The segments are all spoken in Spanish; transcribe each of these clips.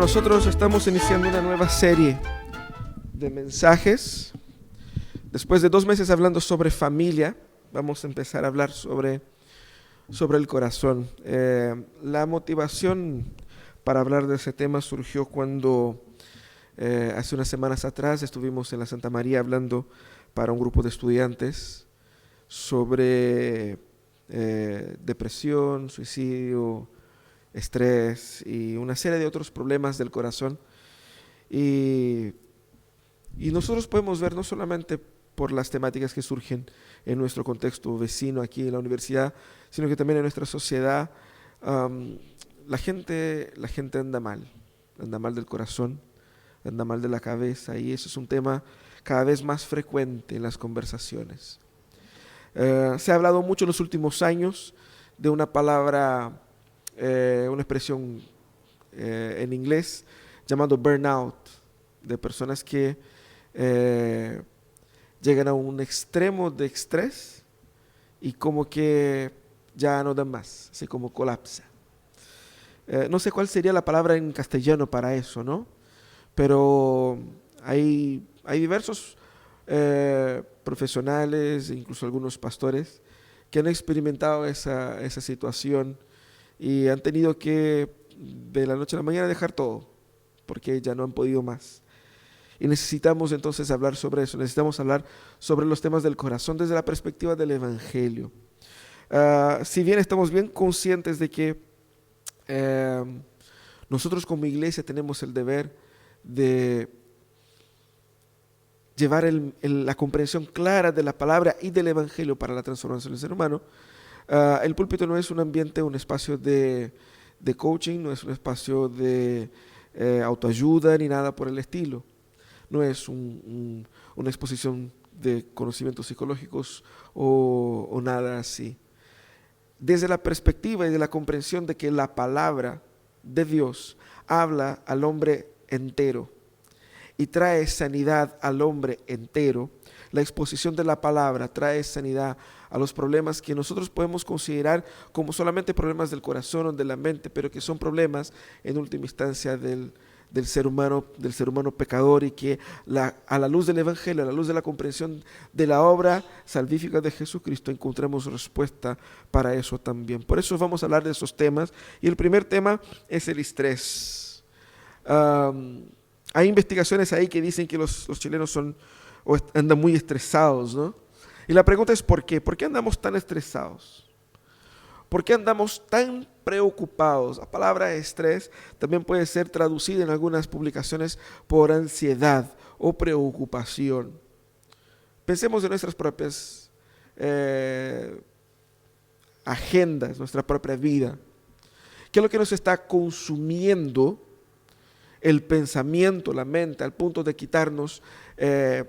Nosotros estamos iniciando una nueva serie de mensajes. Después de 2 meses hablando sobre familia, vamos a empezar a hablar sobre el corazón. La motivación para hablar de ese tema surgió cuando hace unas semanas atrás estuvimos en la Santa María hablando para un grupo de estudiantes sobre depresión, suicidio, estrés y una serie de otros problemas del corazón. Y nosotros podemos ver no solamente por las temáticas que surgen en nuestro contexto vecino aquí en la universidad, sino que también en nuestra sociedad. La gente anda mal del corazón, anda mal de la cabeza, y eso es un tema cada vez más frecuente en las conversaciones. Se ha hablado mucho en los últimos años de una palabra, una expresión en inglés llamado burnout, de personas que llegan a un extremo de estrés y como que ya no dan más, así como colapsa. No sé cuál sería la palabra en castellano para eso, ¿no? Pero hay diversos profesionales, incluso algunos pastores, que han experimentado esa situación y han tenido que de la noche a la mañana dejar todo, porque ya no han podido más. Y necesitamos entonces hablar sobre eso, necesitamos hablar sobre los temas del corazón desde la perspectiva del Evangelio. Si bien estamos bien conscientes de que nosotros como iglesia tenemos el deber de llevar la comprensión clara de la palabra y del Evangelio para la transformación del ser humano, el púlpito no es un ambiente, un espacio de coaching, no es un espacio de autoayuda ni nada por el estilo. No es una exposición de conocimientos psicológicos o nada así. Desde la perspectiva y de la comprensión de que la palabra de Dios habla al hombre entero y trae sanidad al hombre entero, la exposición de la palabra trae sanidad a los problemas que nosotros podemos considerar como solamente problemas del corazón o de la mente, pero que son problemas en última instancia del ser humano pecador, y que a la luz del Evangelio, a la luz de la comprensión de la obra salvífica de Jesucristo, encontramos respuesta para eso también. Por eso vamos a hablar de esos temas, y el primer tema es el estrés. Hay investigaciones ahí que dicen que los chilenos andan muy estresados, ¿no? Y la pregunta es ¿por qué? ¿Por qué andamos tan estresados? ¿Por qué andamos tan preocupados? La palabra estrés también puede ser traducida en algunas publicaciones por ansiedad o preocupación. Pensemos en nuestras propias agendas, nuestra propia vida. ¿Qué es lo que nos está consumiendo el pensamiento, la mente, al punto de quitarnos el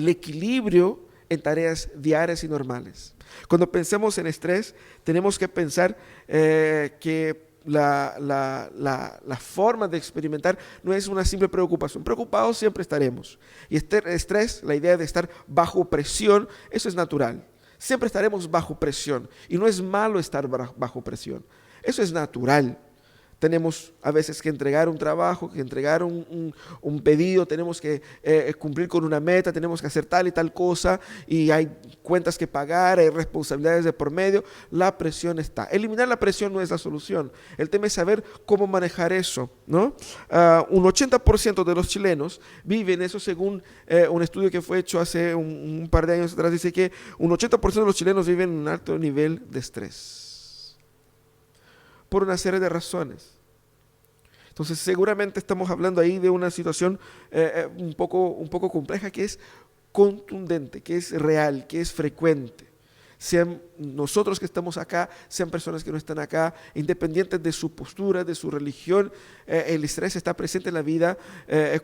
equilibrio en tareas diarias y normales? Cuando pensemos en estrés, tenemos que pensar que la forma de experimentar no es una simple preocupación. Preocupados siempre estaremos. Y estrés, la idea de estar bajo presión, eso es natural. Siempre estaremos bajo presión. Y no es malo estar bajo presión. Eso es natural. Tenemos a veces que entregar un trabajo, que entregar un pedido, tenemos que cumplir con una meta, tenemos que hacer tal y tal cosa, y hay cuentas que pagar, hay responsabilidades de por medio. La presión está. Eliminar la presión no es la solución. El tema es saber cómo manejar eso, ¿no? Un 80% de los chilenos viven eso, según un estudio que fue hecho hace un par de años atrás. Dice que un 80% de los chilenos viven en un alto nivel de estrés, por una serie de razones. Entonces seguramente estamos hablando ahí de una situación un poco compleja, que es contundente, que es real, que es frecuente. Sean nosotros que estamos acá, sean personas que no están acá, independientes de su postura, de su religión, el estrés está presente en la vida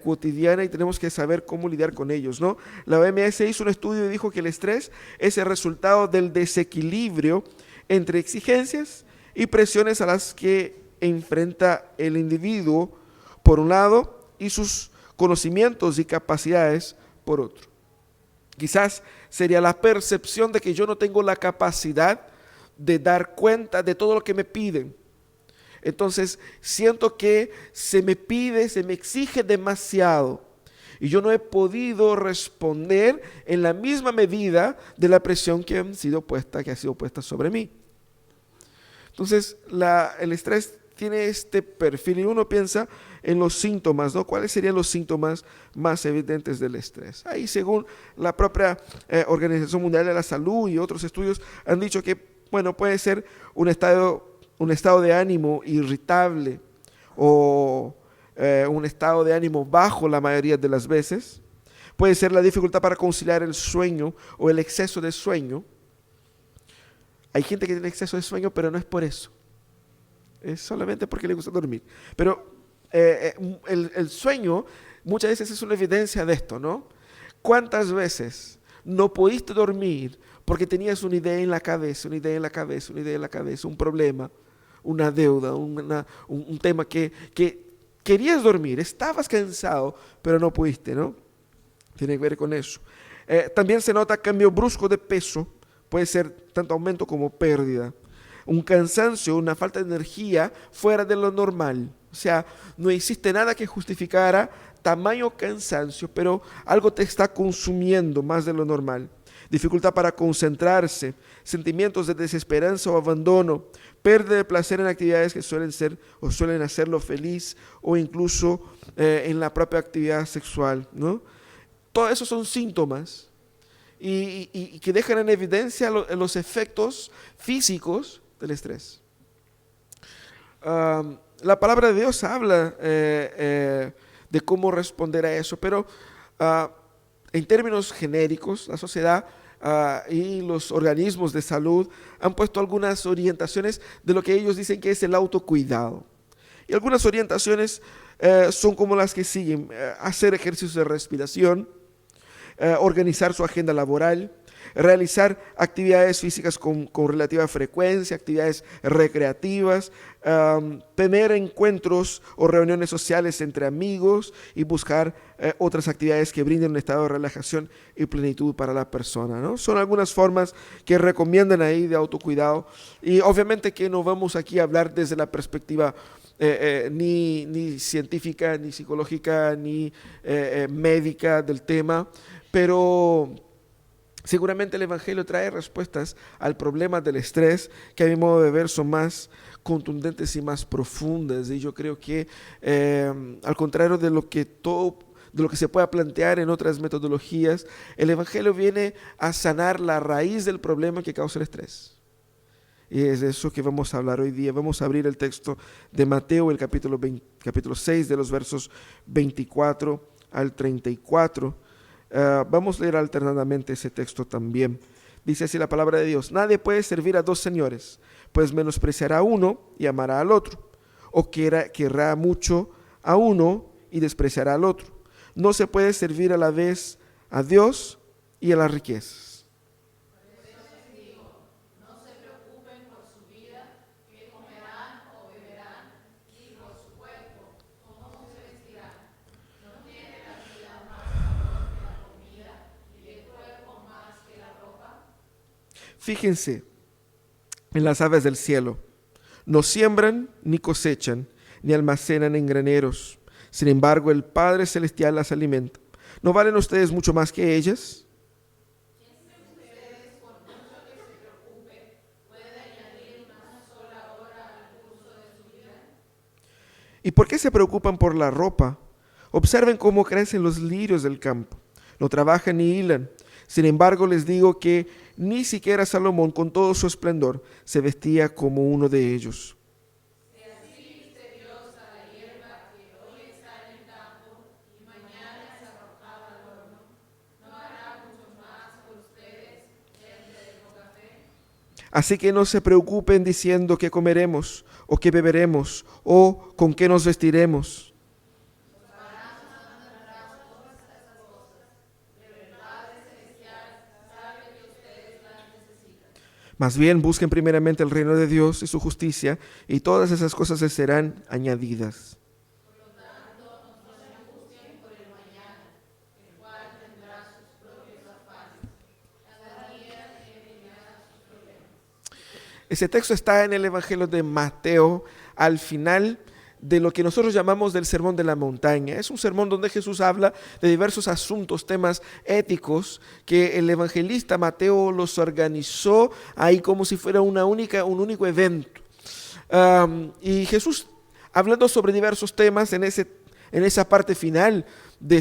cotidiana, y tenemos que saber cómo lidiar con ellos, ¿no? La OMS hizo un estudio y dijo que el estrés es el resultado del desequilibrio entre exigencias y presiones a las que enfrenta el individuo por un lado y sus conocimientos y capacidades por otro. Quizás sería la percepción de que yo no tengo la capacidad de dar cuenta de todo lo que me piden. Entonces siento que se me pide, se me exige demasiado. Y yo no he podido responder en la misma medida de la presión que ha sido puesta sobre mí. Entonces, el estrés tiene este perfil y uno piensa en los síntomas, ¿no? ¿Cuáles serían los síntomas más evidentes del estrés? Ahí, según la propia Organización Mundial de la Salud y otros estudios, han dicho que, bueno, puede ser un estado de ánimo irritable o un estado de ánimo bajo la mayoría de las veces. Puede ser la dificultad para conciliar el sueño o el exceso de sueño. Hay gente que tiene exceso de sueño, pero no es por eso. Es solamente porque le gusta dormir. Pero el sueño muchas veces es una evidencia de esto, ¿no? ¿Cuántas veces no pudiste dormir porque tenías una idea en la cabeza, una idea en la cabeza, una idea en la cabeza, un problema, una deuda, un tema que querías dormir, estabas cansado, pero no pudiste, ¿no? Tiene que ver con eso. También se nota cambio brusco de peso, puede ser tanto aumento como pérdida. Un cansancio, una falta de energía fuera de lo normal. O sea, no existe nada que justificara tamaño cansancio, pero algo te está consumiendo más de lo normal. Dificultad para concentrarse, sentimientos de desesperanza o abandono, pérdida de placer en actividades que suelen ser o suelen hacerlo feliz o incluso en la propia actividad sexual, ¿no? Todos esos son síntomas y que dejan en evidencia los efectos físicos del estrés. La palabra de Dios habla de cómo responder a eso, pero en términos genéricos, la sociedad y los organismos de salud han puesto algunas orientaciones de lo que ellos dicen que es el autocuidado. Y algunas orientaciones son como las que siguen: hacer ejercicios de respiración, organizar su agenda laboral, realizar actividades físicas con relativa frecuencia, actividades recreativas, tener encuentros o reuniones sociales entre amigos y buscar otras actividades que brinden un estado de relajación y plenitud para la persona, ¿no? Son algunas formas que recomiendan ahí de autocuidado, y obviamente que no vamos aquí a hablar desde la perspectiva ni científica, ni psicológica, ni médica del tema, pero seguramente el Evangelio trae respuestas al problema del estrés que a mi modo de ver son más contundentes y más profundas. Y yo creo que al contrario de lo que se pueda plantear en otras metodologías, el Evangelio viene a sanar la raíz del problema que causa el estrés. Y es de eso que vamos a hablar hoy día. Vamos a abrir el texto de Mateo, el capítulo 6, de los versos 24 al 34. Vamos a leer alternadamente ese texto también. Dice así la palabra de Dios: nadie puede servir a dos señores, pues menospreciará a uno y amará al otro, o querrá mucho a uno y despreciará al otro. No se puede servir a la vez a Dios y a las riquezas. Fíjense en las aves del cielo. No siembran ni cosechan, ni almacenan en graneros. Sin embargo, el Padre Celestial las alimenta. ¿No valen ustedes mucho más que ellas? ¿Y por qué se preocupan por la ropa? Observen cómo crecen los lirios del campo. No trabajan ni hilan. Sin embargo, les digo que ni siquiera Salomón, con todo su esplendor, se vestía como uno de ellos. Así que no se preocupen diciendo qué comeremos, o qué beberemos, o con qué nos vestiremos. Más bien busquen primeramente el reino de Dios y su justicia, y todas esas cosas les serán añadidas. Ese texto está en el Evangelio de Mateo, al final de lo que nosotros llamamos del Sermón de la Montaña. Es un sermón donde Jesús habla de diversos asuntos, temas éticos, que el evangelista Mateo los organizó ahí como si fuera un único evento. Y Jesús, hablando sobre diversos temas en esa parte final de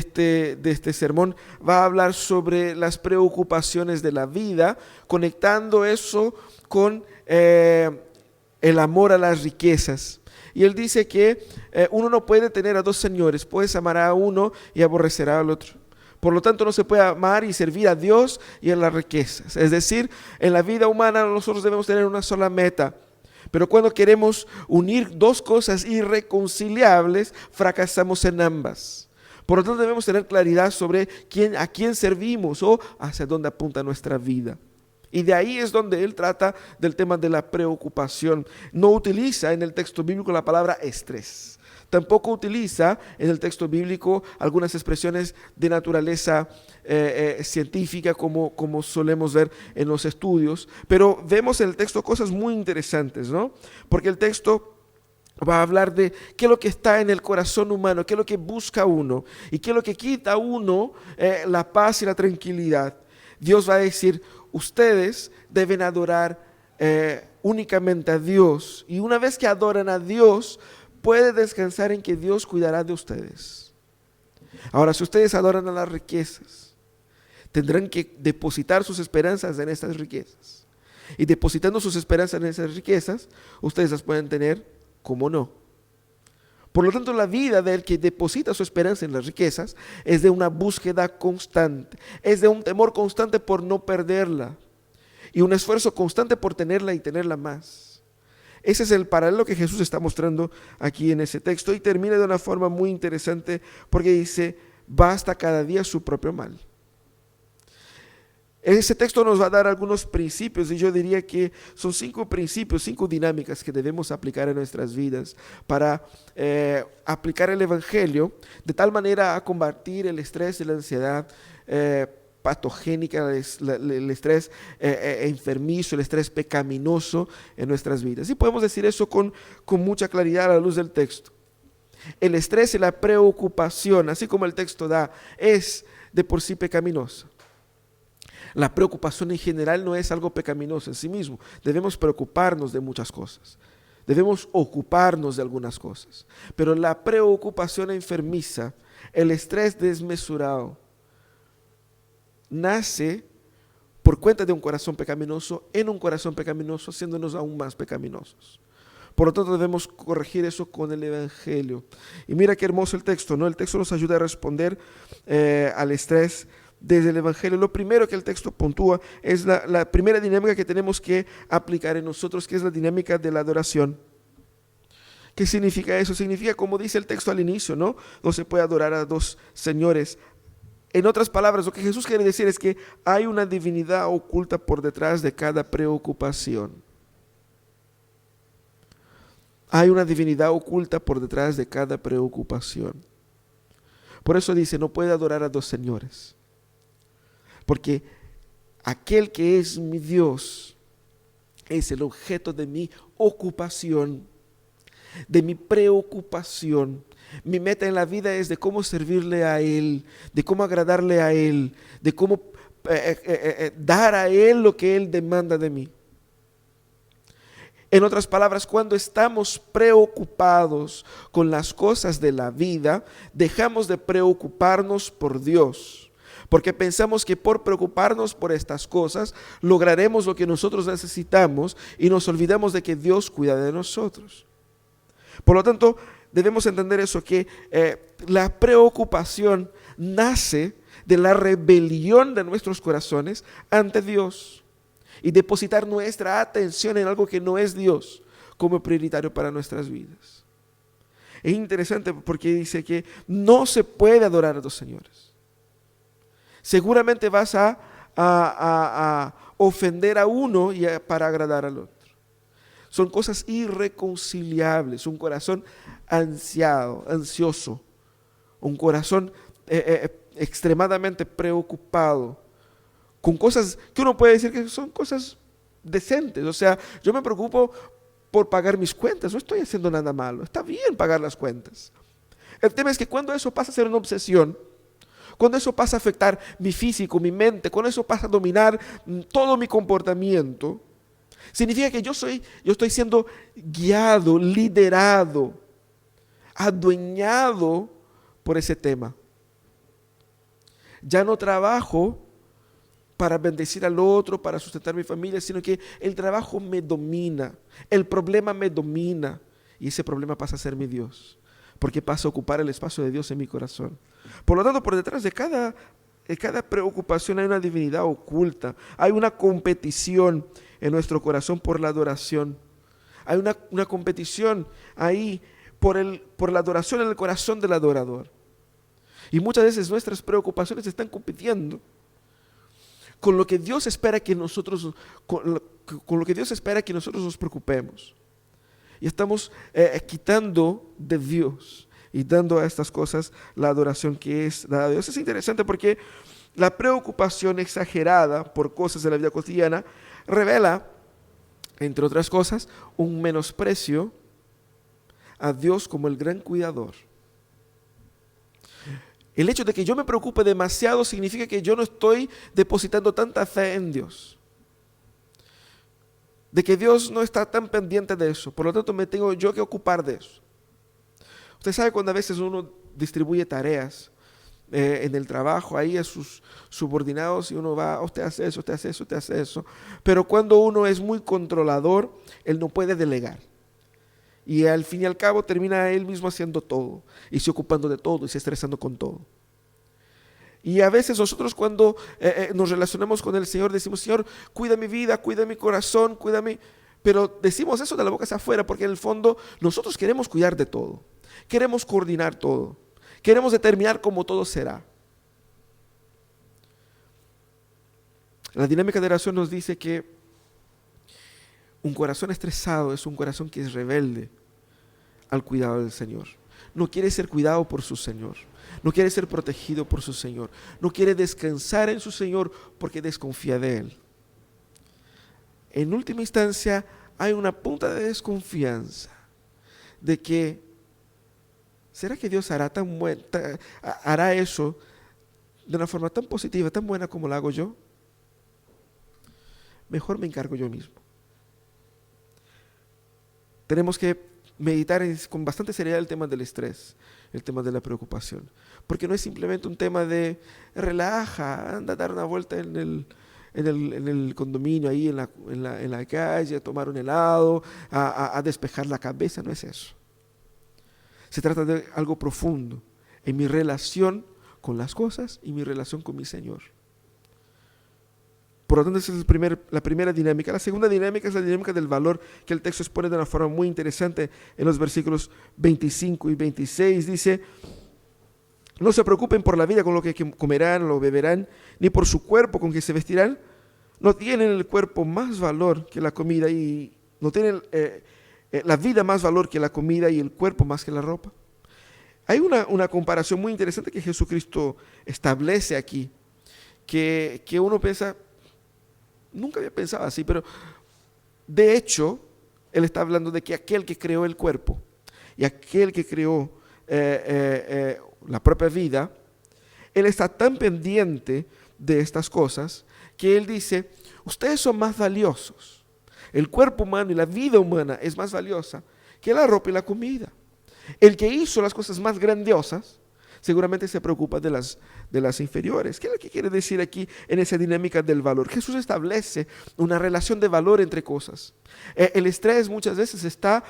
este sermón, va a hablar sobre las preocupaciones de la vida, conectando eso con el amor a las riquezas. Y él dice que uno no puede tener a dos señores, puedes amar a uno y aborrecerá al otro. Por lo tanto, no se puede amar y servir a Dios y a las riquezas. Es decir, en la vida humana nosotros debemos tener una sola meta. Pero cuando queremos unir dos cosas irreconciliables, fracasamos en ambas. Por lo tanto, debemos tener claridad sobre a quién servimos o hacia dónde apunta nuestra vida. Y de ahí es donde él trata del tema de la preocupación. No utiliza en el texto bíblico la palabra estrés. Tampoco utiliza en el texto bíblico algunas expresiones de naturaleza científica como solemos ver en los estudios. Pero vemos en el texto cosas muy interesantes, ¿no? Porque el texto va a hablar de qué es lo que está en el corazón humano, qué es lo que busca uno y qué es lo que quita a uno la paz y la tranquilidad. Dios va a decir, ustedes deben adorar únicamente a Dios. Y una vez que adoran a Dios, pueden descansar en que Dios cuidará de ustedes. Ahora, si ustedes adoran a las riquezas, tendrán que depositar sus esperanzas en estas riquezas. Y depositando sus esperanzas en esas riquezas, ustedes las pueden tener como no. Por lo tanto, la vida del que deposita su esperanza en las riquezas es de una búsqueda constante, es de un temor constante por no perderla y un esfuerzo constante por tenerla y tenerla más. Ese es el paralelo que Jesús está mostrando aquí en ese texto y termina de una forma muy interesante porque dice, basta cada día su propio mal. Ese texto nos va a dar algunos principios y yo diría que son 5 principios, 5 dinámicas que debemos aplicar en nuestras vidas para aplicar el Evangelio de tal manera a combatir el estrés y la ansiedad patogénica, el estrés enfermizo, el estrés pecaminoso en nuestras vidas. Y podemos decir eso con mucha claridad a la luz del texto. El estrés y la preocupación, así como el texto da, es de por sí pecaminoso. La preocupación en general no es algo pecaminoso en sí mismo. Debemos preocuparnos de muchas cosas. Debemos ocuparnos de algunas cosas. Pero la preocupación enfermiza, el estrés desmesurado, nace por cuenta de un corazón pecaminoso, en un corazón pecaminoso, haciéndonos aún más pecaminosos. Por lo tanto, debemos corregir eso con el Evangelio. Y mira qué hermoso el texto, ¿no? El texto nos ayuda a responder al estrés desde el Evangelio. Lo primero que el texto puntúa es la primera dinámica que tenemos que aplicar en nosotros, que es la dinámica de la adoración. ¿Qué significa eso? Significa, como dice el texto al inicio, ¿no? No se puede adorar a dos señores. En otras palabras, lo que Jesús quiere decir es que hay una divinidad oculta por detrás de cada preocupación. Hay una divinidad oculta por detrás de cada preocupación. Por eso dice, no puede adorar a dos señores. Porque aquel que es mi Dios es el objeto de mi ocupación, de mi preocupación. Mi meta en la vida es de cómo servirle a Él, de cómo agradarle a Él, de cómo dar a Él lo que Él demanda de mí. En otras palabras, cuando estamos preocupados con las cosas de la vida, dejamos de preocuparnos por Dios. Porque pensamos que por preocuparnos por estas cosas, lograremos lo que nosotros necesitamos y nos olvidamos de que Dios cuida de nosotros. Por lo tanto, debemos entender eso, que la preocupación nace de la rebelión de nuestros corazones ante Dios y depositar nuestra atención en algo que no es Dios como prioritario para nuestras vidas. Es interesante porque dice que no se puede adorar a dos señores. Seguramente vas a ofender a uno para agradar al otro. Son cosas irreconciliables, un corazón ansioso, un corazón extremadamente preocupado, con cosas que uno puede decir que son cosas decentes. O sea, yo me preocupo por pagar mis cuentas, no estoy haciendo nada malo, está bien pagar las cuentas. El tema es que cuando eso pasa a ser una obsesión, cuando eso pasa a afectar mi físico, mi mente, cuando eso pasa a dominar todo mi comportamiento, significa que yo estoy siendo guiado, liderado, adueñado por ese tema. Ya no trabajo para bendecir al otro, para sustentar mi familia, sino que el trabajo me domina, el problema me domina, y ese problema pasa a ser mi Dios, porque pasa a ocupar el espacio de Dios en mi corazón. Por lo tanto, por detrás de cada preocupación hay una divinidad oculta, hay una competición en nuestro corazón por la adoración, hay una competición ahí por la adoración en el corazón del adorador. Y muchas veces nuestras preocupaciones están compitiendo con lo que Dios espera que nosotros, con lo que Dios espera que nosotros nos preocupemos. Y estamos quitando de Dios y dando a estas cosas la adoración que es dada a Dios. Es interesante porque la preocupación exagerada por cosas de la vida cotidiana revela, entre otras cosas, un menosprecio a Dios como el gran cuidador. El hecho de que yo me preocupe demasiado significa que yo no estoy depositando tanta fe en Dios. De que Dios no está tan pendiente de eso. Por lo tanto, me tengo yo que ocupar de eso. Usted sabe cuando a veces uno distribuye tareas en el trabajo ahí a sus subordinados y uno va, usted hace eso, usted hace eso, usted hace eso. Pero cuando uno es muy controlador, él no puede delegar. Y al fin y al cabo termina él mismo haciendo todo, y se ocupando de todo, y se estresando con todo. Y a veces nosotros cuando nos relacionamos con el Señor decimos, Señor, cuida mi vida, cuida mi corazón, cuida mi... Pero decimos eso de la boca hacia afuera, porque en el fondo nosotros queremos cuidar de todo, queremos coordinar todo, queremos determinar cómo todo será. La dinámica de oración nos dice que un corazón estresado es un corazón que es rebelde al cuidado del Señor. No quiere ser cuidado por su Señor. No quiere ser protegido por su Señor. No quiere descansar en su Señor porque desconfía de Él. En última instancia, hay una punta de desconfianza de que, ¿será que Dios hará eso de una forma tan positiva, tan buena como la hago yo? Mejor me encargo yo mismo. Tenemos que meditar con bastante seriedad el tema del estrés, el tema de la preocupación, porque no es simplemente un tema de relaja, anda a dar una vuelta en el condominio, ahí en la calle, a tomar un helado, a despejar la cabeza, no es eso. Se trata de algo profundo en mi relación con las cosas y mi relación con mi Señor. Por lo tanto, esa es la primera dinámica. La segunda dinámica es la dinámica del valor, que el texto expone de una forma muy interesante en los versículos 25 y 26. Dice, no se preocupen por la vida con lo que comerán o beberán, ni por su cuerpo con que se vestirán. No tienen el cuerpo más valor que la comida y no tienen la vida más valor que la comida y el cuerpo más que la ropa. Hay una comparación muy interesante que Jesucristo establece aquí, que uno piensa, nunca había pensado así, pero de hecho, Él está hablando de que aquel que creó el cuerpo y aquel que creó la propia vida, Él está tan pendiente de estas cosas que Él dice, ustedes son más valiosos. El cuerpo humano y la vida humana es más valiosa que la ropa y la comida. El que hizo las cosas más grandiosas seguramente se preocupa de las inferiores. ¿Qué es lo que quiere decir aquí en esa dinámica del valor? Jesús establece una relación de valor entre cosas. El estrés muchas veces está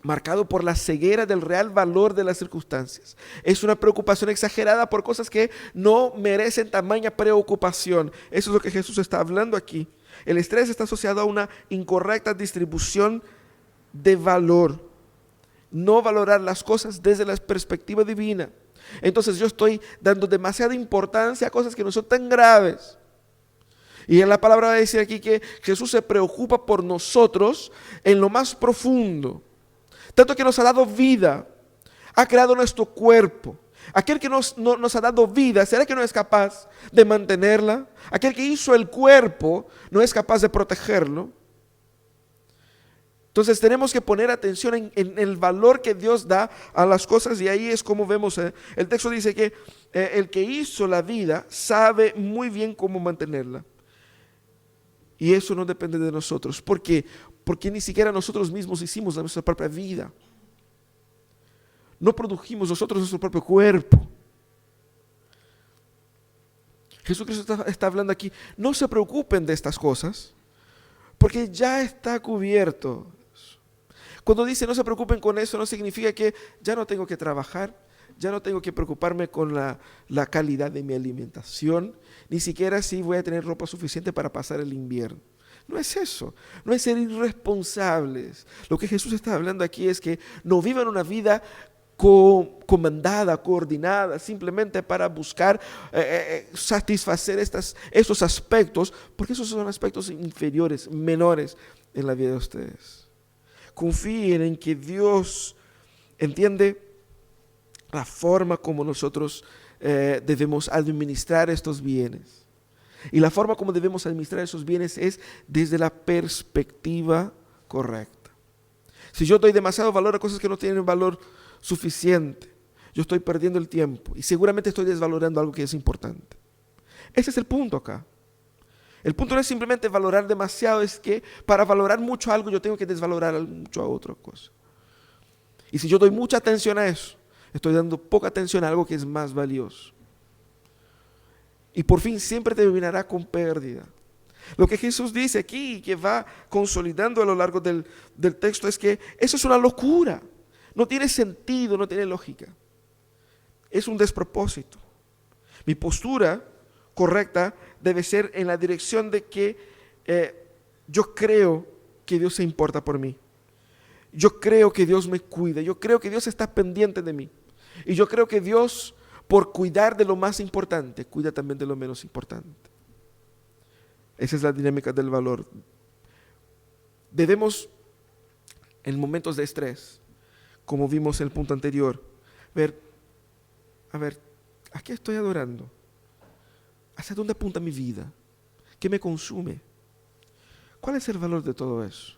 marcado por la ceguera del real valor de las circunstancias. Es una preocupación exagerada por cosas que no merecen tamaña preocupación. Eso es lo que Jesús está hablando aquí. El estrés está asociado a una incorrecta distribución de valor. No valorar las cosas desde la perspectiva divina. Entonces yo estoy dando demasiada importancia a cosas que no son tan graves. Y en la palabra va a decir aquí que Jesús se preocupa por nosotros en lo más profundo. Tanto que nos ha dado vida, ha creado nuestro cuerpo. Aquel que nos ha dado vida, ¿será que no es capaz de mantenerla? Aquel que hizo el cuerpo, ¿no es capaz de protegerlo? Entonces tenemos que poner atención en el valor que Dios da a las cosas, y ahí es como vemos, el texto dice que el que hizo la vida sabe muy bien cómo mantenerla. Y eso no depende de nosotros. ¿Por qué? Porque ni siquiera nosotros mismos hicimos nuestra propia vida. No produjimos nosotros nuestro propio cuerpo. Jesucristo está hablando aquí, no se preocupen de estas cosas, porque ya está cubierto. Cuando dice no se preocupen con eso, no significa que ya no tengo que trabajar, ya no tengo que preocuparme con la calidad de mi alimentación, ni siquiera si voy a tener ropa suficiente para pasar el invierno. No es eso, no es ser irresponsables. Lo que Jesús está hablando aquí es que no vivan una vida comandada, coordinada, simplemente para buscar satisfacer estos aspectos, porque esos son aspectos inferiores, menores en la vida de ustedes. Confíen en que Dios entiende la forma como nosotros debemos administrar estos bienes. Y la forma como debemos administrar esos bienes es desde la perspectiva correcta. Si yo doy demasiado valor a cosas que no tienen valor suficiente, yo estoy perdiendo el tiempo y seguramente estoy desvalorando algo que es importante. Ese es el punto acá. El punto no es simplemente valorar demasiado, es que para valorar mucho algo yo tengo que desvalorar mucho a otra cosa. Y si yo doy mucha atención a eso, estoy dando poca atención a algo que es más valioso. Y por fin siempre terminará con pérdida. Lo que Jesús dice aquí, que va consolidando a lo largo del texto, es que eso es una locura. No tiene sentido, no tiene lógica. Es un despropósito. Mi postura correcta debe ser en la dirección de que yo creo que Dios se importa por mí. Yo creo que Dios me cuida. Yo creo que Dios está pendiente de mí. Y yo creo que Dios, por cuidar de lo más importante, cuida también de lo menos importante. Esa es la dinámica del valor. Debemos, en momentos de estrés, como vimos en el punto anterior, ver, ¿a qué estoy adorando? ¿Hacia dónde apunta mi vida? ¿Qué me consume? ¿Cuál es el valor de todo eso?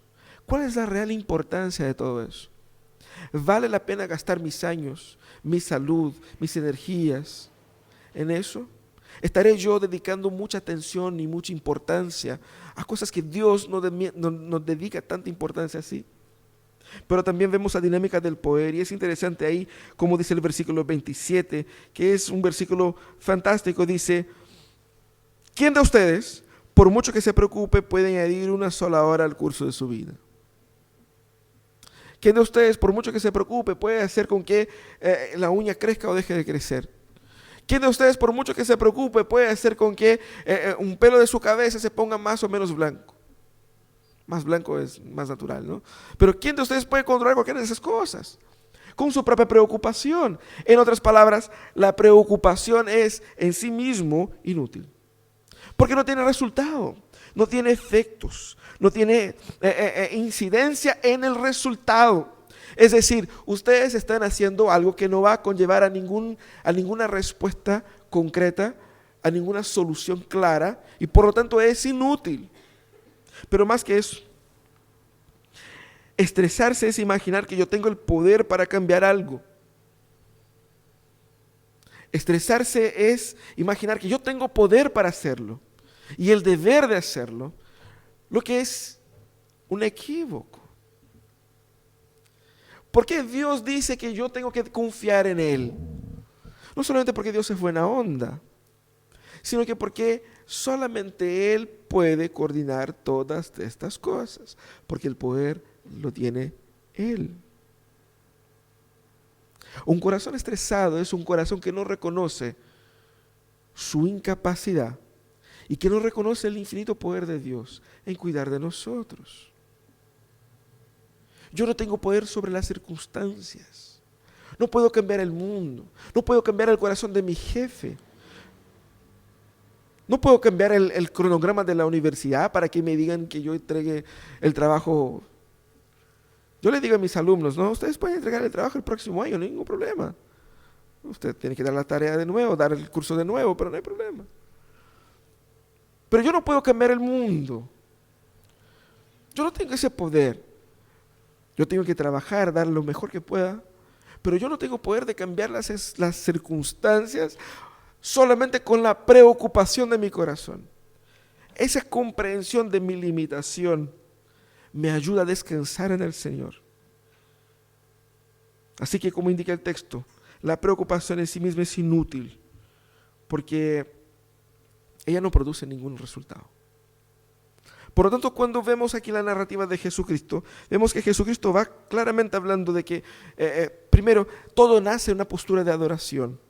¿Cuál es la real importancia de todo eso? ¿Vale la pena gastar mis años, mi salud, mis energías en eso? ¿Estaré yo dedicando mucha atención y mucha importancia a cosas que Dios no dedica tanta importancia así? Pero también vemos la dinámica del poder, y es interesante ahí, como dice el versículo 27, que es un versículo fantástico. Dice: ¿quién de ustedes, por mucho que se preocupe, puede añadir una sola hora al curso de su vida? ¿Quién de ustedes, por mucho que se preocupe, puede hacer con que la uña crezca o deje de crecer? ¿Quién de ustedes, por mucho que se preocupe, puede hacer con que un pelo de su cabeza se ponga más o menos blanco? Más blanco es más natural, ¿no? Pero ¿quién de ustedes puede controlar cualquiera de esas cosas? Con su propia preocupación. En otras palabras, la preocupación es en sí mismo inútil. Porque no tiene resultado, no tiene efectos, no tiene incidencia en el resultado. Es decir, ustedes están haciendo algo que no va a conllevar a ninguna respuesta concreta, a ninguna solución clara, y por lo tanto es inútil. Pero más que eso, estresarse es imaginar que yo tengo el poder para cambiar algo. Estresarse es imaginar que yo tengo poder para hacerlo y el deber de hacerlo, lo que es un equívoco. ¿Por qué Dios dice que yo tengo que confiar en Él? No solamente porque Dios es buena onda, sino que porque solamente Él puede coordinar todas estas cosas, porque el poder lo tiene Él. Un corazón estresado es un corazón que no reconoce su incapacidad y que no reconoce el infinito poder de Dios en cuidar de nosotros. Yo no tengo poder sobre las circunstancias. No puedo cambiar el mundo. No puedo cambiar el corazón de mi jefe. No puedo cambiar el cronograma de la universidad para que me digan que yo entregue el trabajo. Yo le digo a mis alumnos, no, ustedes pueden entregar el trabajo el próximo año, no hay ningún problema. Usted tiene que dar la tarea de nuevo, dar el curso de nuevo, pero no hay problema. Pero yo no puedo cambiar el mundo. Yo no tengo ese poder. Yo tengo que trabajar, dar lo mejor que pueda, pero yo no tengo poder de cambiar las circunstancias solamente con la preocupación de mi corazón. Esa comprensión de mi limitación me ayuda a descansar en el Señor. Así que, como indica el texto, la preocupación en sí misma es inútil, porque ella no produce ningún resultado. Por lo tanto, cuando vemos aquí la narrativa de Jesucristo, vemos que Jesucristo va claramente hablando de que, primero, todo nace en una postura de adoración,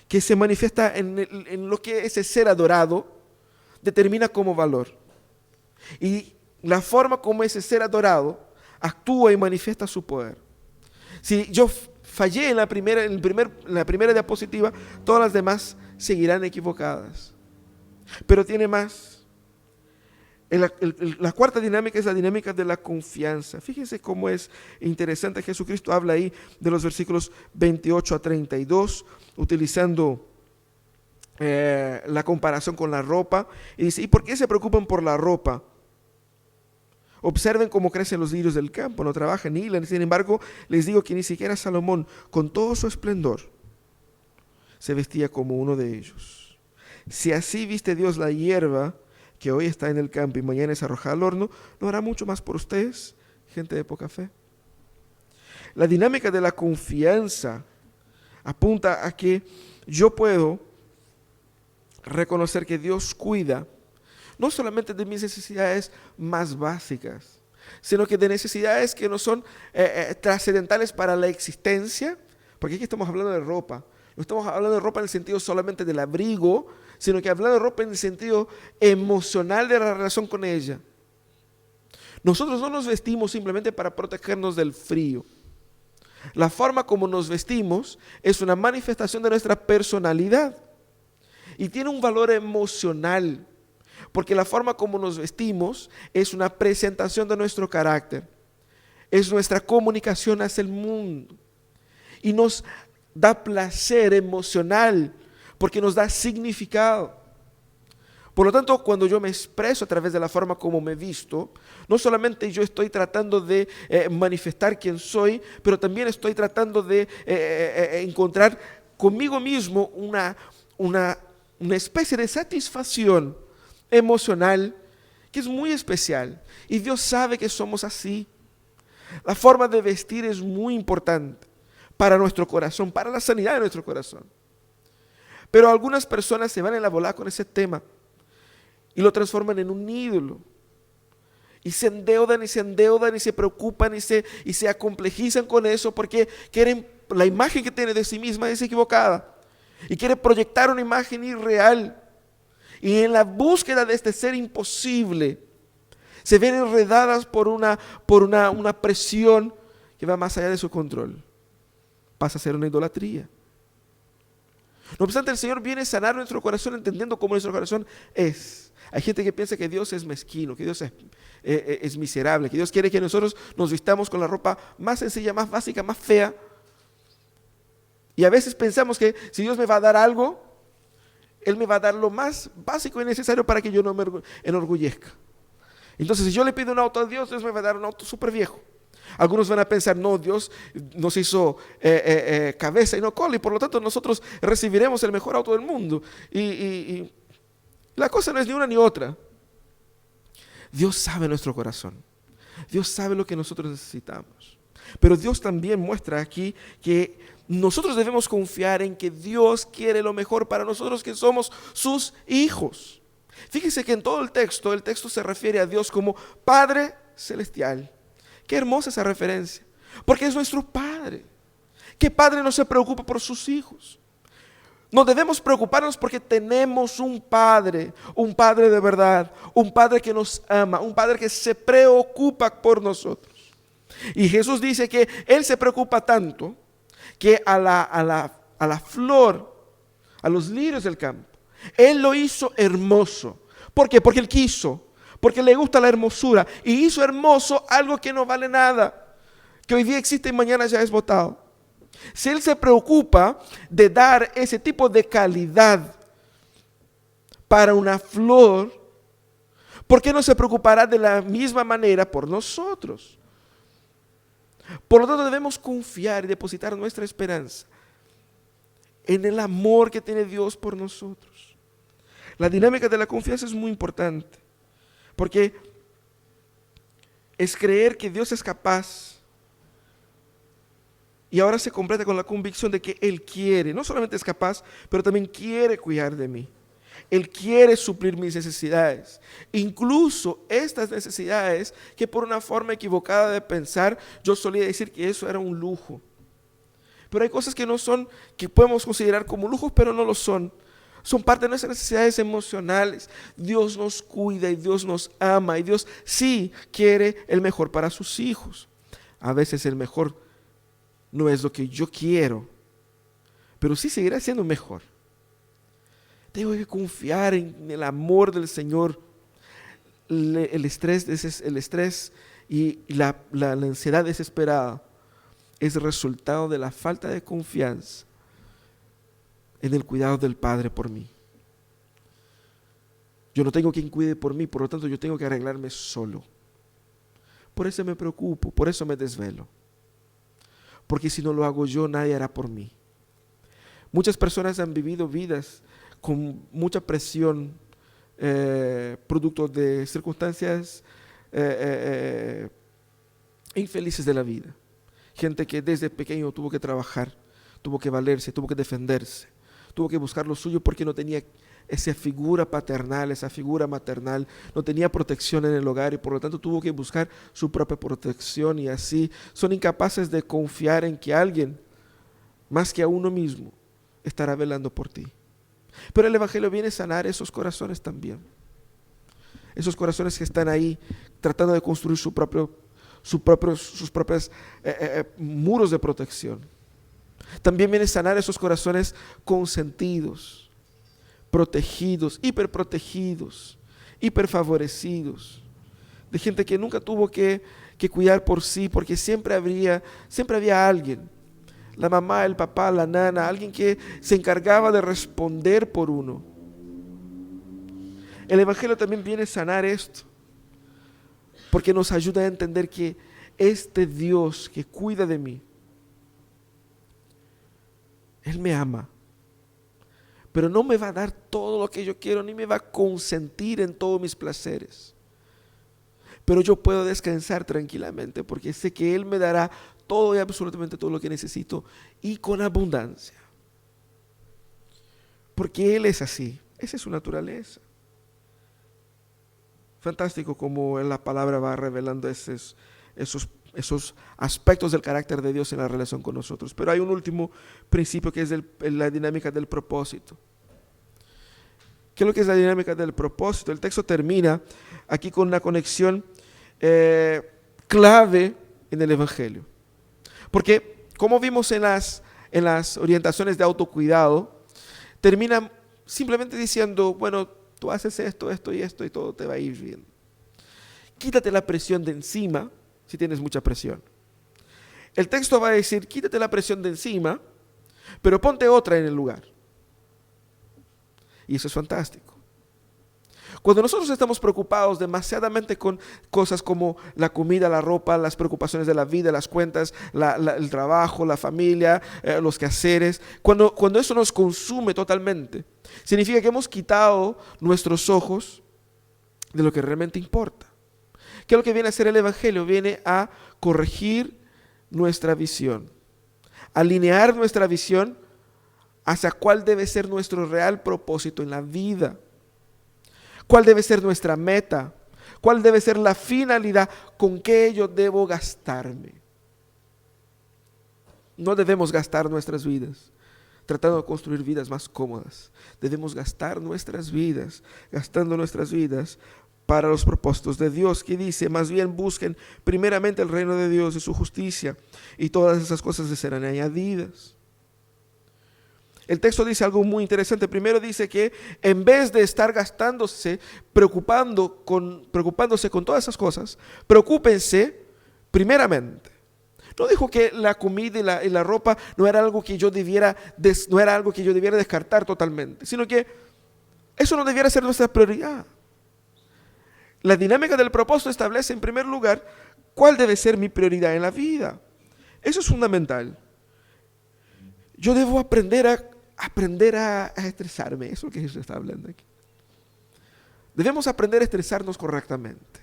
que se manifiesta en lo que ese ser adorado determina como valor. Y la forma como ese ser adorado actúa y manifiesta su poder. Si yo fallé en la primera diapositiva, todas las demás seguirán equivocadas. Pero tiene más. La cuarta dinámica es la dinámica de la confianza. Fíjense cómo es interesante. Jesucristo habla ahí de los versículos 28 a 32, utilizando la comparación con la ropa. Y dice, ¿y por qué se preocupan por la ropa? Observen cómo crecen los lirios del campo, no trabajan ni hilan. Sin embargo, les digo que ni siquiera Salomón, con todo su esplendor, se vestía como uno de ellos. Si así viste Dios la hierba que hoy está en el campo y mañana es arrojada al horno, ¿no hará mucho más por ustedes, gente de poca fe? La dinámica de la confianza apunta a que yo puedo reconocer que Dios cuida no solamente de mis necesidades más básicas, sino que de necesidades que no son trascendentales para la existencia, porque aquí estamos hablando de ropa. No estamos hablando de ropa en el sentido solamente del abrigo, sino que hablando de ropa en el sentido emocional de la relación con ella. Nosotros no nos vestimos simplemente para protegernos del frío. La forma como nos vestimos es una manifestación de nuestra personalidad y tiene un valor emocional, porque la forma como nos vestimos es una presentación de nuestro carácter, es nuestra comunicación hacia el mundo y nos da placer emocional porque nos da significado. Por lo tanto, cuando yo me expreso a través de la forma como me visto, no solamente yo estoy tratando de manifestar quién soy, pero también estoy tratando de encontrar conmigo mismo una especie de satisfacción emocional que es muy especial. Y Dios sabe que somos así. La forma de vestir es muy importante para nuestro corazón, para la sanidad de nuestro corazón. Pero algunas personas se van en la volada con ese tema y lo transforman en un ídolo. Y se endeudan y se preocupan y se acomplejizan con eso porque quieren, la imagen que tienen de sí misma es equivocada. Y quieren proyectar una imagen irreal. Y en la búsqueda de este ser imposible, se ven enredadas por una presión que va más allá de su control. Pasa a ser una idolatría. No obstante, el Señor viene a sanar nuestro corazón entendiendo cómo nuestro corazón es. Hay gente que piensa que Dios es mezquino, que Dios es miserable, que Dios quiere que nosotros nos vistamos con la ropa más sencilla, más básica, más fea. Y a veces pensamos que si Dios me va a dar algo, Él me va a dar lo más básico y necesario para que yo no me enorgullezca. Entonces, si yo le pido un auto a Dios, Dios me va a dar un auto súper viejo. Algunos van a pensar, no, Dios nos hizo cabeza y no cola, y por lo tanto nosotros recibiremos el mejor auto del mundo. Y la cosa no es ni una ni otra. Dios sabe nuestro corazón. Dios sabe lo que nosotros necesitamos. Pero Dios también muestra aquí que nosotros debemos confiar en que Dios quiere lo mejor para nosotros que somos sus hijos. Fíjese que en todo el texto se refiere a Dios como Padre Celestial. Qué hermosa esa referencia, porque es nuestro Padre. ¿Qué padre no se preocupa por sus hijos? No debemos preocuparnos porque tenemos un Padre de verdad, un Padre que nos ama, un Padre que se preocupa por nosotros. Y Jesús dice que Él se preocupa tanto que a la flor, a los lirios del campo, Él lo hizo hermoso. ¿Por qué? Porque Él quiso. Porque le gusta la hermosura y hizo hermoso algo que no vale nada, que hoy día existe y mañana ya es botado. Si Él se preocupa de dar ese tipo de calidad para una flor, ¿por qué no se preocupará de la misma manera por nosotros? Por lo tanto, debemos confiar y depositar nuestra esperanza en el amor que tiene Dios por nosotros. La dinámica de la confianza es muy importante, porque es creer que Dios es capaz, y ahora se completa con la convicción de que Él quiere, no solamente es capaz, pero también quiere cuidar de mí. Él quiere suplir mis necesidades, incluso estas necesidades que por una forma equivocada de pensar, yo solía decir que eso era un lujo. Pero hay cosas que no son, que podemos considerar como lujos, pero no lo son. Son parte de nuestras necesidades emocionales. Dios nos cuida y Dios nos ama y Dios sí quiere el mejor para sus hijos. A veces el mejor no es lo que yo quiero, pero sí seguirá siendo mejor. Tengo que confiar en el amor del Señor. El estrés y la ansiedad desesperada es resultado de la falta de confianza en el cuidado del Padre por mí. Yo no tengo quien cuide por mí, por lo tanto yo tengo que arreglarme solo. Por eso me preocupo, por eso me desvelo. Porque si no lo hago yo, nadie hará por mí. Muchas personas han vivido vidas con mucha presión, producto de circunstancias infelices de la vida. Gente que desde pequeño tuvo que trabajar, tuvo que valerse, tuvo que defenderse, tuvo que buscar lo suyo porque no tenía esa figura paternal, esa figura maternal, no tenía protección en el hogar y por lo tanto tuvo que buscar su propia protección, y así son incapaces de confiar en que alguien, más que a uno mismo, estará velando por ti. Pero el Evangelio viene a sanar esos corazones también. Esos corazones que están ahí tratando de construir sus propios muros de protección. También viene a sanar esos corazones consentidos, protegidos, hiperprotegidos, hiperfavorecidos, de gente que nunca tuvo que cuidar por sí, porque siempre había alguien. La mamá, el papá, la nana, alguien que se encargaba de responder por uno. El Evangelio también viene a sanar esto, porque nos ayuda a entender que este Dios que cuida de mí, Él me ama, pero no me va a dar todo lo que yo quiero, ni me va a consentir en todos mis placeres. Pero yo puedo descansar tranquilamente, porque sé que Él me dará todo y absolutamente todo lo que necesito, y con abundancia. Porque Él es así, esa es su naturaleza. Fantástico como la palabra va revelando esos aspectos del carácter de Dios en la relación con nosotros. Pero hay un último principio que es la dinámica del propósito. ¿Qué es lo que es la dinámica del propósito? El texto termina aquí con una conexión clave en el Evangelio. Porque, como vimos en las orientaciones de autocuidado, termina simplemente diciendo, bueno, tú haces esto, esto y esto y todo te va a ir bien. Quítate la presión de encima si tienes mucha presión. El texto va a decir, quítate la presión de encima, pero ponte otra en el lugar. Y eso es fantástico. Cuando nosotros estamos preocupados demasiadamente con cosas como la comida, la ropa, las preocupaciones de la vida, las cuentas, el trabajo, la familia, los quehaceres, cuando eso nos consume totalmente, significa que hemos quitado nuestros ojos de lo que realmente importa. ¿Qué es lo que viene a hacer el Evangelio? Viene a corregir nuestra visión, alinear nuestra visión hacia cuál debe ser nuestro real propósito en la vida. ¿Cuál debe ser nuestra meta? ¿Cuál debe ser la finalidad? ¿Con qué yo debo gastarme? No debemos gastar nuestras vidas tratando de construir vidas más cómodas. Debemos gastar nuestras vidas, gastando nuestras vidas para los propósitos de Dios, que dice, más bien busquen primeramente el reino de Dios y su justicia, y todas esas cosas les serán añadidas. El texto dice algo muy interesante. Primero dice que en vez de estar preocupándose con todas esas cosas, preocúpense primeramente. No dijo que la comida y la ropa no era algo que yo debiera descartar totalmente, sino que eso no debiera ser nuestra prioridad. La dinámica del propósito establece en primer lugar cuál debe ser mi prioridad en la vida. Eso es fundamental. Yo debo aprender a estresarme. Eso es lo que Jesús está hablando aquí. Debemos aprender a estresarnos correctamente.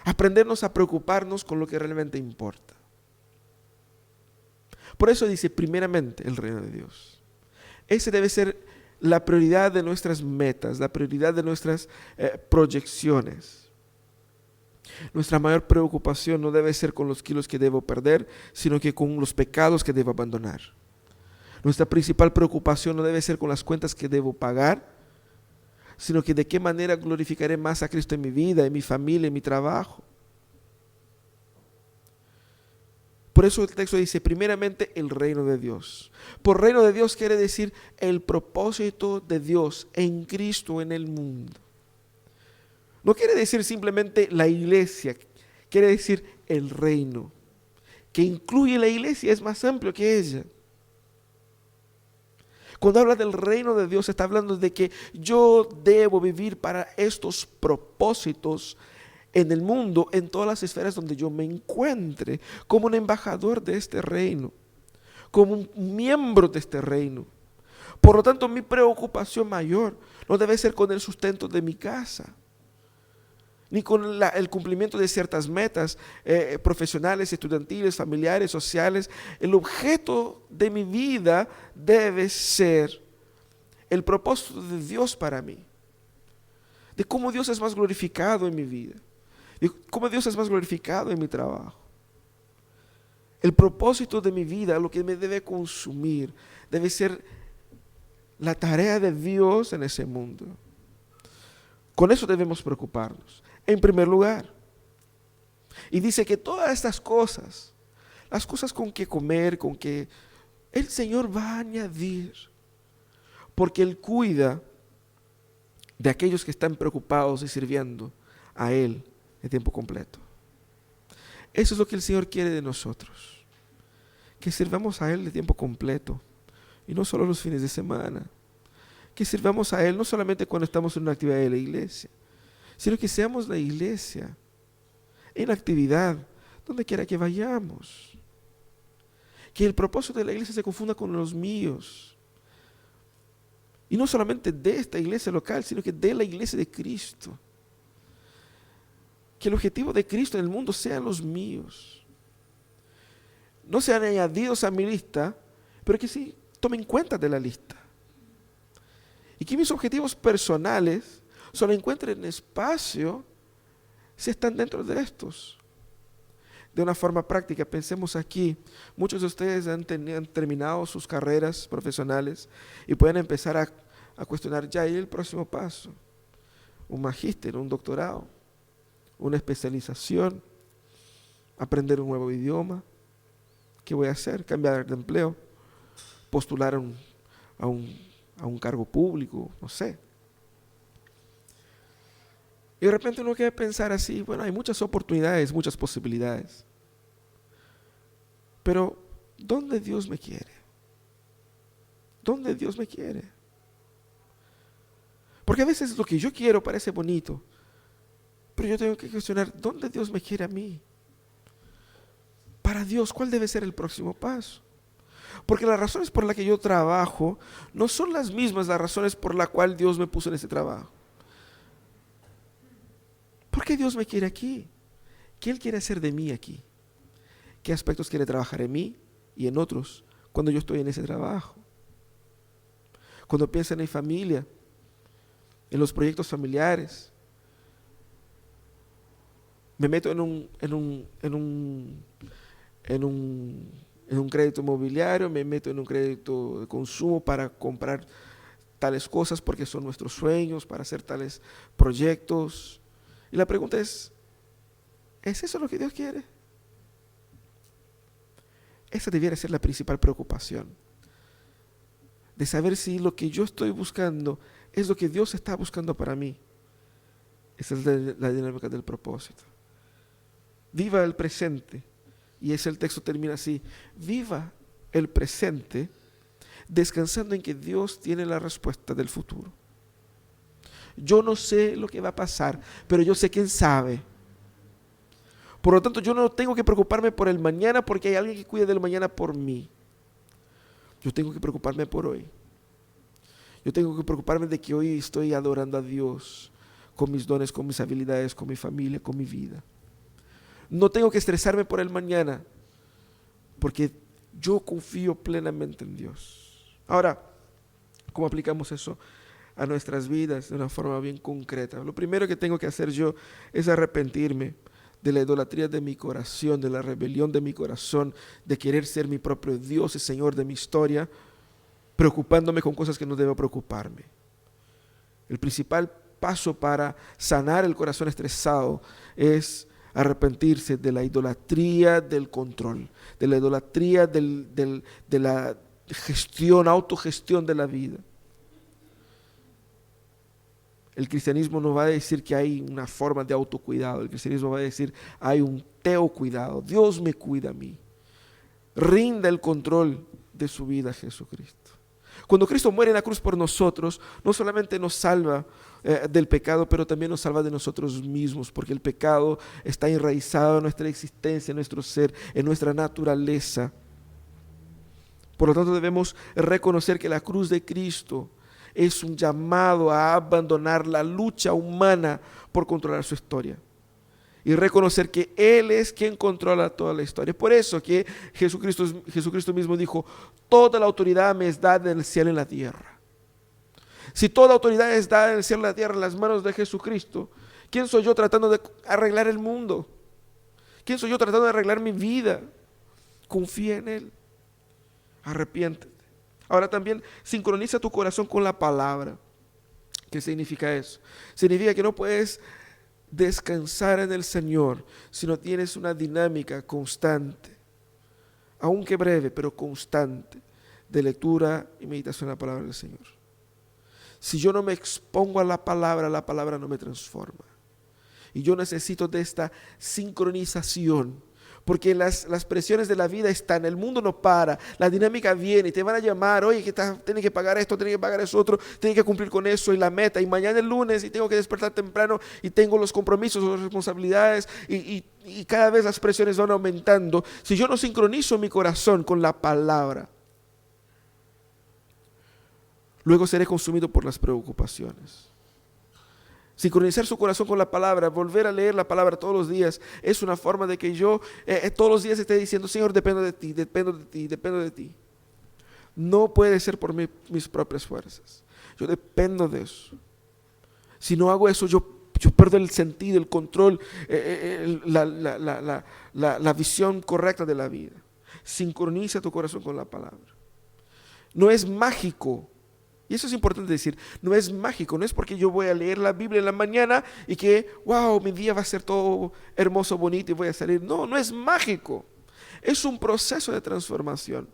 Aprendernos a preocuparnos con lo que realmente importa. Por eso dice primeramente el reino de Dios. Ese debe ser la prioridad de nuestras metas, la prioridad de nuestras proyecciones. Nuestra mayor preocupación no debe ser con los kilos que debo perder, sino que con los pecados que debo abandonar. Nuestra principal preocupación no debe ser con las cuentas que debo pagar, sino que de qué manera glorificaré más a Cristo en mi vida, en mi familia, en mi trabajo. Por eso el texto dice, primeramente el reino de Dios. Por reino de Dios quiere decir el propósito de Dios en Cristo en el mundo. No quiere decir simplemente la iglesia, quiere decir el reino, que incluye la iglesia, es más amplio que ella. Cuando habla del reino de Dios, está hablando de que yo debo vivir para estos propósitos en el mundo, en todas las esferas donde yo me encuentre, como un embajador de este reino, como un miembro de este reino. Por lo tanto, mi preocupación mayor no debe ser con el sustento de mi casa, ni con el cumplimiento de ciertas metas profesionales, estudiantiles, familiares, sociales. El objeto de mi vida debe ser el propósito de Dios para mí, de cómo Dios es más glorificado en mi vida, de cómo Dios es más glorificado en mi trabajo. El propósito de mi vida, lo que me debe consumir, debe ser la tarea de Dios en ese mundo. Con eso debemos preocuparnos, en primer lugar. Y dice que todas estas cosas, las cosas con que comer, con que el Señor va a añadir, porque Él cuida de aquellos que están preocupados y sirviendo a Él de tiempo completo. Eso es lo que el Señor quiere de nosotros, que sirvamos a Él de tiempo completo y no solo los fines de semana, que sirvamos a Él no solamente cuando estamos en una actividad de la iglesia, sino que seamos la iglesia en actividad donde quiera que vayamos, que el propósito de la iglesia se confunda con los míos, y no solamente de esta iglesia local, sino que de la iglesia de Cristo. Que el objetivo de Cristo en el mundo sean los míos. No sean añadidos a mi lista, pero que sí tomen cuenta de la lista. Y que mis objetivos personales solo encuentren espacio si están dentro de estos. De una forma práctica, pensemos aquí, muchos de ustedes han terminado sus carreras profesionales y pueden empezar a cuestionar ya el próximo paso. Un magíster, un doctorado, una especialización, aprender un nuevo idioma. ¿Qué voy a hacer? Cambiar de empleo, postular a un cargo público, no sé. Y de repente uno quiere pensar así, bueno, hay muchas oportunidades, muchas posibilidades. Pero, ¿dónde Dios me quiere? ¿Dónde Dios me quiere? Porque a veces lo que yo quiero parece bonito, pero yo tengo que cuestionar, ¿dónde Dios me quiere a mí? Para Dios, ¿cuál debe ser el próximo paso? Porque las razones por las que yo trabajo no son las mismas las razones por las cuales Dios me puso en ese trabajo. ¿Por qué Dios me quiere aquí? ¿Qué Él quiere hacer de mí aquí? ¿Qué aspectos quiere trabajar en mí y en otros cuando yo estoy en ese trabajo? Cuando pienso en mi familia, en los proyectos familiares, me meto en un crédito inmobiliario, me meto en un crédito de consumo para comprar tales cosas porque son nuestros sueños, para hacer tales proyectos. Y la pregunta ¿es eso lo que Dios quiere? Esa debiera ser la principal preocupación, de saber si lo que yo estoy buscando es lo que Dios está buscando para mí. Esa es la dinámica del propósito. Viva el presente Y el texto termina así: viva el presente descansando en que Dios tiene la respuesta del futuro. Yo no sé lo que va a pasar, pero yo sé quién sabe. Por lo tanto, yo no tengo que preocuparme por el mañana porque hay alguien que cuida del mañana por mí. Yo tengo que preocuparme por hoy. Yo tengo que preocuparme de que hoy estoy adorando a Dios con mis dones, con mis habilidades, con mi familia, con mi vida. No tengo que estresarme por el mañana porque yo confío plenamente en Dios. Ahora, ¿cómo aplicamos eso a nuestras vidas de una forma bien concreta? Lo primero que tengo que hacer yo es arrepentirme de la idolatría de mi corazón, de la rebelión de mi corazón, de querer ser mi propio Dios y Señor de mi historia, preocupándome con cosas que no debo preocuparme. El principal paso para sanar el corazón estresado es arrepentirse de la idolatría del control, de la idolatría de la gestión, autogestión de la vida. El cristianismo no va a decir que hay una forma de autocuidado. El cristianismo va a decir hay un teocuidado. Dios me cuida a mí. Rinda el control de su vida a Jesucristo. Cuando Cristo muere en la cruz por nosotros, no solamente nos salva del pecado, pero también nos salva de nosotros mismos, porque el pecado está enraizado en nuestra existencia, en nuestro ser, en nuestra naturaleza. Por lo tanto, debemos reconocer que la cruz de Cristo es un llamado a abandonar la lucha humana por controlar su historia y reconocer que Él es quien controla toda la historia. Por eso que Jesucristo mismo dijo: toda la autoridad me es dada en el cielo y en la tierra. Si toda autoridad es dada en el cielo y en la tierra en las manos de Jesucristo, ¿quién soy yo tratando de arreglar el mundo? ¿Quién soy yo tratando de arreglar mi vida? Confía en Él. Arrepiéntete. Ahora también sincroniza tu corazón con la palabra. ¿Qué significa eso? Significa que no puedes descansar en el Señor si no tienes una dinámica constante, aunque breve, pero constante, de lectura y meditación en la palabra del Señor. Si yo no me expongo a la palabra no me transforma. Y yo necesito de esta sincronización. Porque las presiones de la vida están, el mundo no para, la dinámica viene y te van a llamar: oye, que tienes que pagar esto, tienes que pagar eso otro, tienes que cumplir con eso y la meta, y mañana es lunes y tengo que despertar temprano y tengo los compromisos, las responsabilidades y cada vez las presiones van aumentando. Si yo no sincronizo mi corazón con la palabra, luego seré consumido por las preocupaciones. Sincronizar su corazón con la palabra, volver a leer la palabra todos los días, es una forma de que yo todos los días esté diciendo: Señor, dependo de ti, dependo de ti, dependo de ti. No puede ser por mis propias fuerzas. Yo dependo de eso. Si no hago eso, yo pierdo el sentido, el control, la visión correcta de la vida. Sincroniza tu corazón con la palabra. No es mágico. Y eso es importante decir, no es mágico, no es porque yo voy a leer la Biblia en la mañana y que, wow, mi día va a ser todo hermoso, bonito y voy a salir. No, no es mágico. Es un proceso de transformación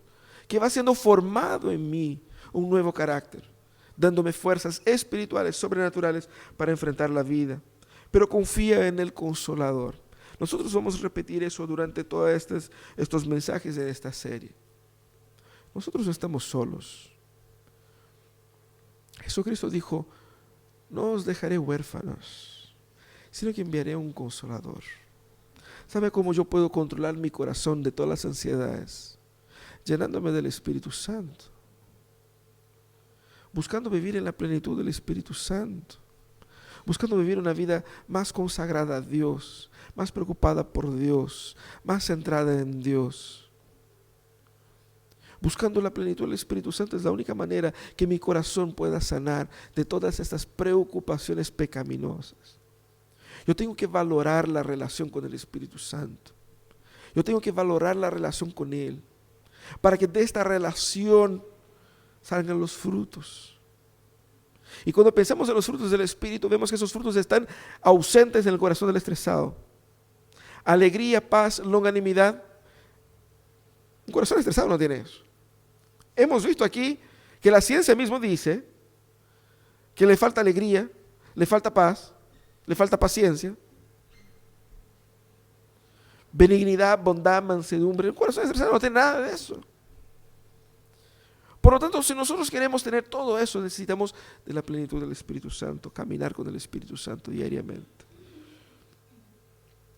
que va siendo formado en mí un nuevo carácter, dándome fuerzas espirituales, sobrenaturales para enfrentar la vida. Pero confía en el Consolador. Nosotros vamos a repetir eso durante todos estos mensajes de esta serie. Nosotros no estamos solos. Jesucristo dijo: no os dejaré huérfanos, sino que enviaré un Consolador. ¿Sabe cómo yo puedo controlar mi corazón de todas las ansiedades? Llenándome del Espíritu Santo, buscando vivir en la plenitud del Espíritu Santo, buscando vivir una vida más consagrada a Dios, más preocupada por Dios, más centrada en Dios. Buscando la plenitud del Espíritu Santo es la única manera que mi corazón pueda sanar de todas estas preocupaciones pecaminosas. Yo tengo que valorar la relación con el Espíritu Santo. Yo tengo que valorar la relación con Él, para que de esta relación salgan los frutos. Y cuando pensamos en los frutos del Espíritu, vemos que esos frutos están ausentes en el corazón del estresado. Alegría, paz, longanimidad. Un corazón estresado no tiene eso. Hemos visto aquí que la ciencia mismo dice que le falta alegría, le falta paz, le falta paciencia. benignidad, bondad, mansedumbre. Un corazón estresado no tiene nada de eso. Por lo tanto, si nosotros queremos tener todo eso, necesitamos de la plenitud del Espíritu Santo, caminar con el Espíritu Santo diariamente.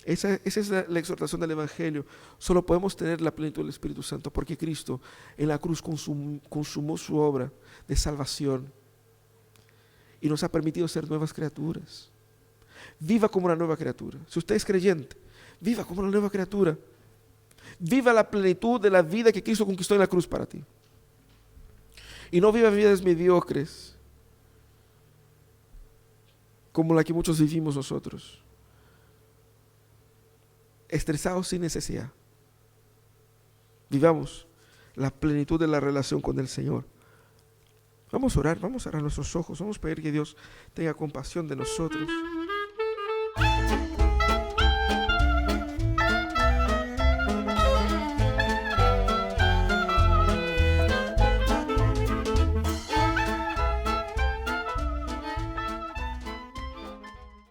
Esa es la exhortación del Evangelio. Solo podemos tener la plenitud del Espíritu Santo porque Cristo en la cruz consumó su obra de salvación y nos ha permitido ser nuevas criaturas. Viva como una nueva criatura. Si usted es creyente, viva como una nueva criatura. Viva la plenitud de la vida que Cristo conquistó en la cruz para ti. Y no viva vidas mediocres como la que muchos vivimos nosotros. Estresados sin necesidad. Vivamos la plenitud de la relación con el Señor. Vamos a orar nuestros ojos, vamos a pedir que Dios tenga compasión de nosotros.